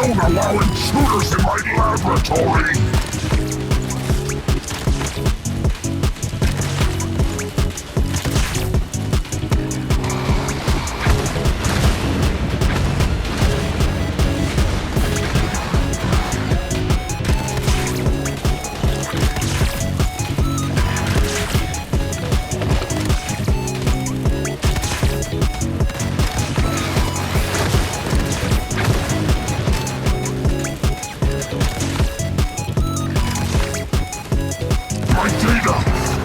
Don't allow intruders in my laboratory!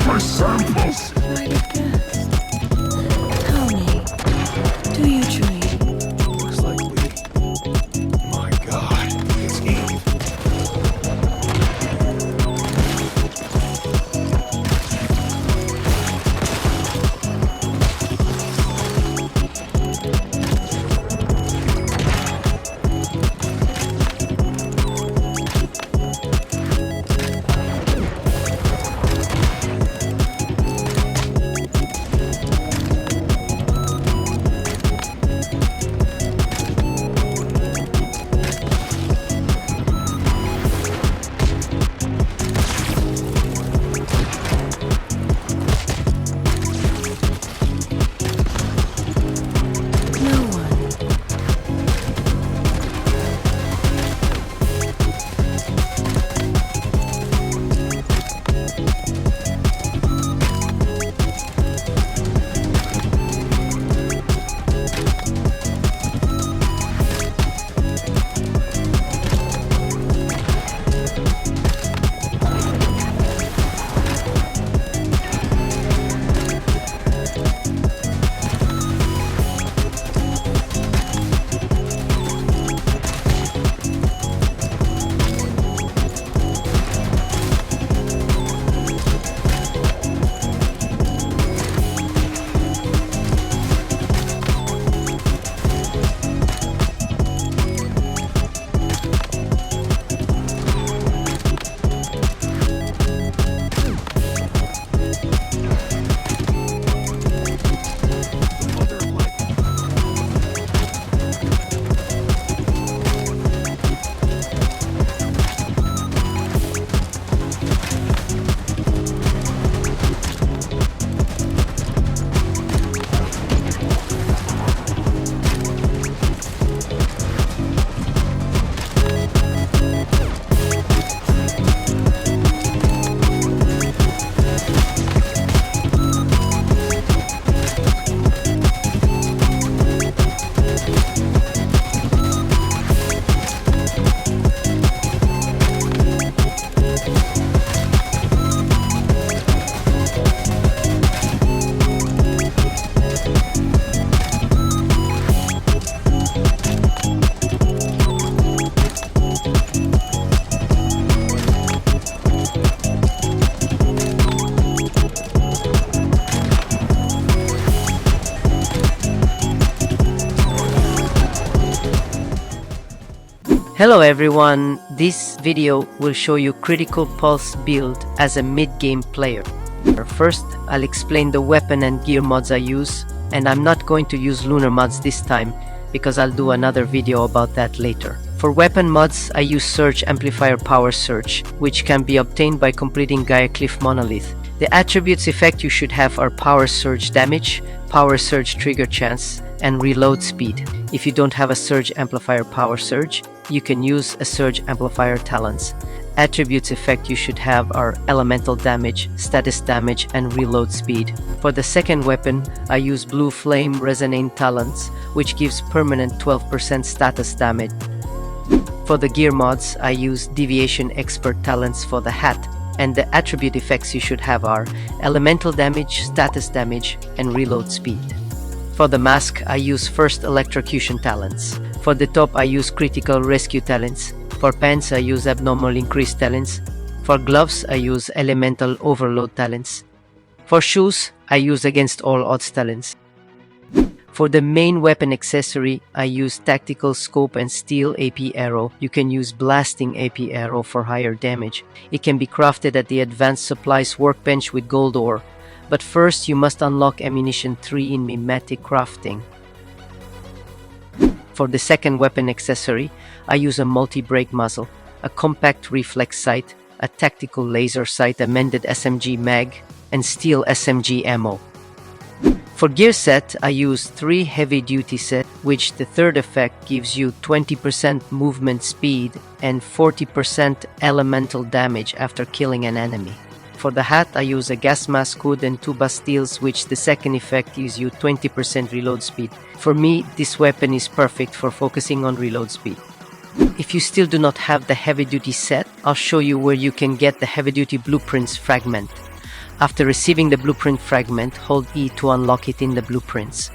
My samples! Might have guessed. Tony, do you dream? Looks like my God, it's Eve. Hello everyone, this video will show you critical pulse build as a mid-game player. First, I'll explain the weapon and gear mods I use, and I'm not going to use lunar mods this time because I'll do another video about that later. For weapon mods, I use Surge Amplifier Power Surge, which can be obtained by completing Gaia Cliff Monolith. The attributes effect you should have are Power Surge Damage, Power Surge Trigger Chance, and Reload Speed. If you don't have a Surge Amplifier Power Surge, you can use a Surge Amplifier Talents. Attributes effect you should have are Elemental Damage, Status Damage, and Reload Speed. For the second weapon, I use Blue Flame Resonate Talents, which gives permanent 12% status damage. For the gear mods, I use Deviation Expert Talents for the hat, and the attribute effects you should have are Elemental Damage, Status Damage, and Reload Speed. For the mask, I use First Electrocution Talents. For the top, I use Critical Rescue Talents. For pants, I use Abnormal Increase Talents. For gloves, I use Elemental Overload Talents. For shoes, I use Against All Odds Talents. For the main weapon accessory, I use Tactical Scope and Steel AP Arrow. You can use Blasting AP Arrow for higher damage. It can be crafted at the Advanced Supplies workbench with gold ore. But first, you must unlock Ammunition 3 in Mimetic Crafting. For the second weapon accessory, I use a multi-break muzzle, a compact reflex sight, a tactical laser sight, amended SMG mag, and steel SMG ammo. For gear set, I use 3 heavy-duty set, which the third effect gives you 20% movement speed and 40% elemental damage after killing an enemy. For the hat, I use a gas mask hood and 2 bastilles, which the second effect gives you 20% reload speed. For me, this weapon is perfect for focusing on reload speed. If you still do not have the heavy-duty set, I'll show you where you can get the heavy-duty blueprints fragment. After receiving the blueprint fragment, hold E to unlock it in the blueprints.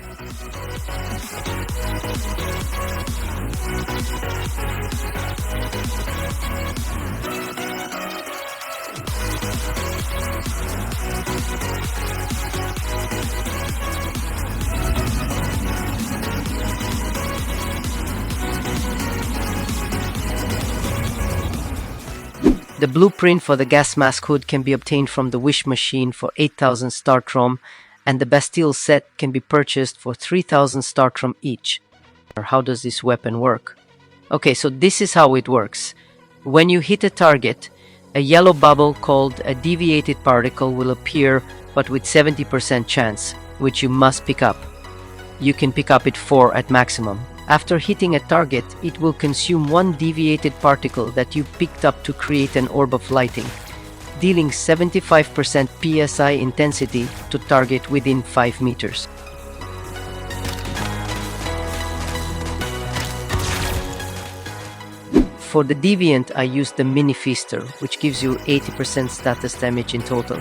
The blueprint for the gas mask hood can be obtained from the Wish machine for 8,000 Startrom, and the Bastille set can be purchased for 3,000 Startrom each. How does this weapon work? Okay, so this is how it works. When you hit a target, a yellow bubble called a deviated particle will appear, but with 70% chance, which you must pick up. You can pick up it 4 at maximum. After hitting a target, it will consume 1 deviated particle that you picked up to create an orb of lighting, dealing 75% PSI intensity to target within 5 meters. For the Deviant, I used the Mini Feaster, which gives you 80% status damage in total.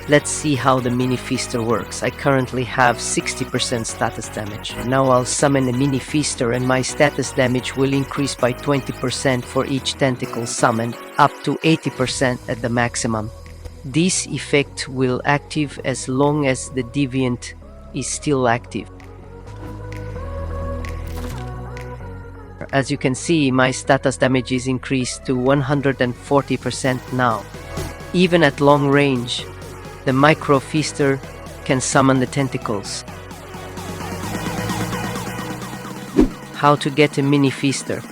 Let's see how the Mini Feaster works. I currently have 60% status damage. Now I'll summon a Mini Feaster and my status damage will increase by 20% for each tentacle summoned, up to 80% at the maximum. This effect will active as long as the Deviant is still active. As you can see, my status damage is increased to 140% now. Even at long range, the Micro Feaster can summon the tentacles. How to get a Mini Feaster?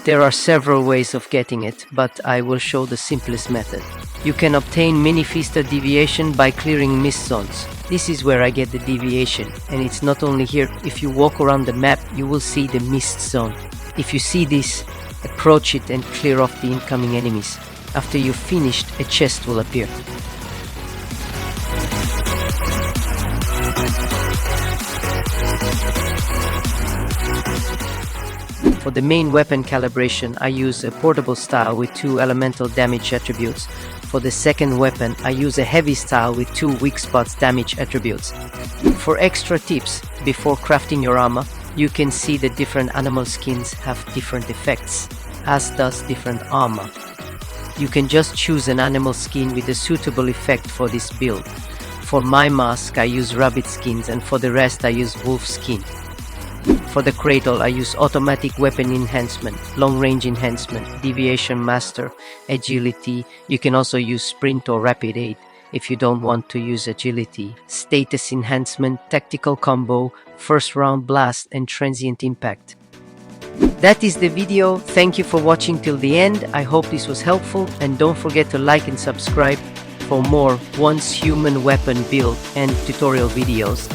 There are several ways of getting it, but I will show the simplest method. You can obtain Mini Feaster deviation by clearing mist zones. This is where I get the deviation, and it's not only here. If you walk around the map, you will see the mist zone. If you see this, approach it and clear off the incoming enemies. After you've finished, a chest will appear. For the main weapon calibration, I use a portable style with 2 elemental damage attributes. For the second weapon, I use a heavy style with 2 weak spots damage attributes. For extra tips, before crafting your armor, you can see that different animal skins have different effects, as does different armor. You can just choose an animal skin with a suitable effect for this build. For my mask, I use rabbit skins, and for the rest I use wolf skin. For the Cradle, I use automatic weapon enhancement, long range enhancement, deviation master, agility. You can also use sprint or rapid aid if you don't want to use agility, status enhancement, tactical combo, first round blast, and transient impact. That is the video. Thank you for watching till the end. I hope this was helpful, and don't forget to like and subscribe for more once human weapon build and tutorial videos.